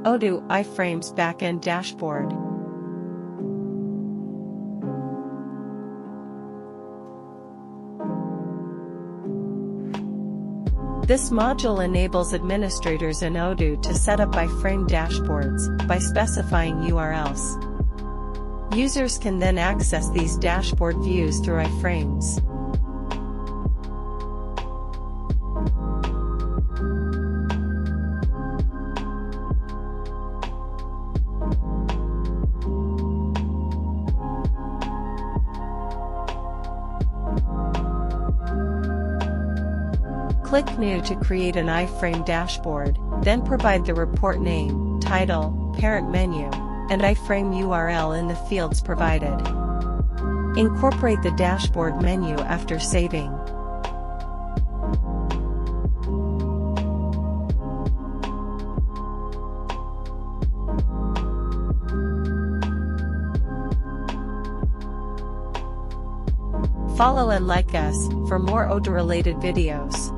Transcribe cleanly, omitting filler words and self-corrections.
Odoo Iframe Backend Dashboard. This module enables administrators in Odoo to set up iframe dashboards by specifying URLs. Users can then access these dashboard views through iframes. Click New to create an iframe dashboard, then provide the report name, title, parent menu, and iframe URL in the fields provided. Incorporate the dashboard menu after saving. Follow and like us for more Odoo-related videos.